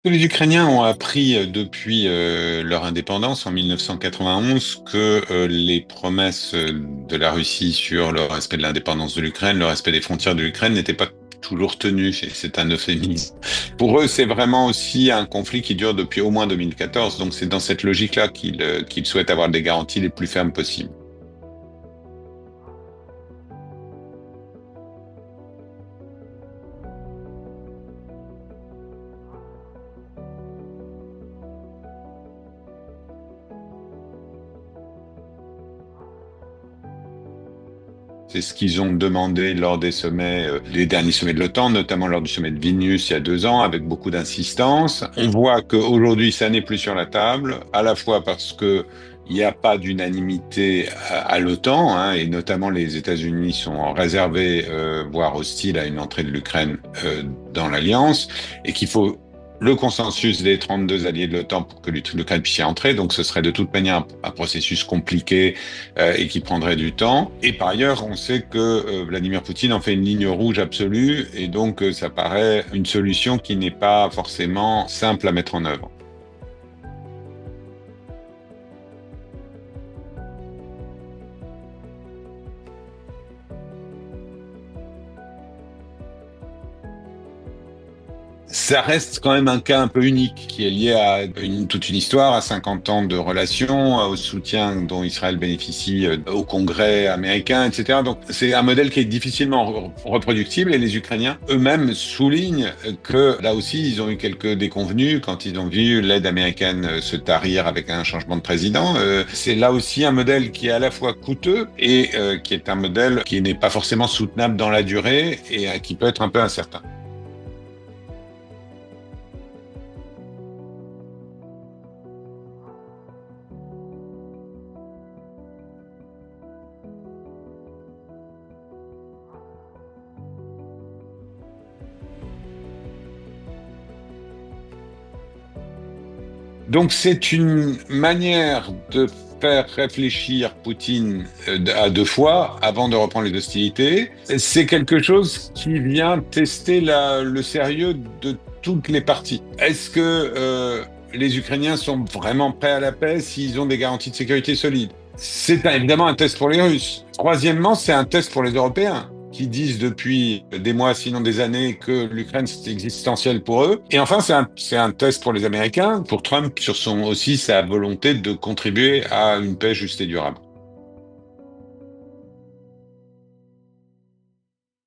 Les Ukrainiens ont appris depuis leur indépendance en 1991 que les promesses de la Russie sur le respect de l'indépendance de l'Ukraine, le respect des frontières de l'Ukraine n'étaient pas toujours tenues. C'est un euphémisme. Pour eux, c'est vraiment aussi un conflit qui dure depuis au moins 2014. Donc c'est dans cette logique-là qu'ils souhaitent avoir des garanties les plus fermes possibles. C'est ce qu'ils ont demandé lors des sommets, les derniers sommets de l'OTAN, notamment lors du sommet de Vilnius il y a 2 ans, avec beaucoup d'insistance. On voit qu'aujourd'hui, ça n'est plus sur la table, à la fois parce que il n'y a pas d'unanimité à l'OTAN, hein, et notamment les États-Unis sont réservés, voire hostiles à une entrée de l'Ukraine dans l'Alliance, et qu'il faut le consensus des 32 alliés de l'OTAN pour que l'Ukraine puisse y entrer. Donc ce serait de toute manière un processus compliqué et qui prendrait du temps. Et par ailleurs, on sait que Vladimir Poutine en fait une ligne rouge absolue, et donc ça paraît une solution qui n'est pas forcément simple à mettre en œuvre. Ça reste quand même un cas un peu unique qui est lié à toute une histoire, à 50 ans de relations, au soutien dont Israël bénéficie au Congrès américain, etc. Donc c'est un modèle qui est difficilement reproductible, et les Ukrainiens eux-mêmes soulignent que là aussi ils ont eu quelques déconvenues quand ils ont vu l'aide américaine se tarir avec un changement de président. C'est là aussi un modèle qui est à la fois coûteux et qui est un modèle qui n'est pas forcément soutenable dans la durée et qui peut être un peu incertain. Donc c'est une manière de faire réfléchir Poutine à 2 fois avant de reprendre les hostilités. C'est quelque chose qui vient tester le sérieux de toutes les parties. Est-ce que les Ukrainiens sont vraiment prêts à la paix s'ils ont des garanties de sécurité solides? Évidemment un test pour les Russes. Troisièmement, c'est un test pour les Européens, qui disent depuis des mois, sinon des années, que l'Ukraine, c'est existentiel pour eux. Et enfin, c'est un test pour les Américains, pour Trump, sur aussi sa volonté de contribuer à une paix juste et durable.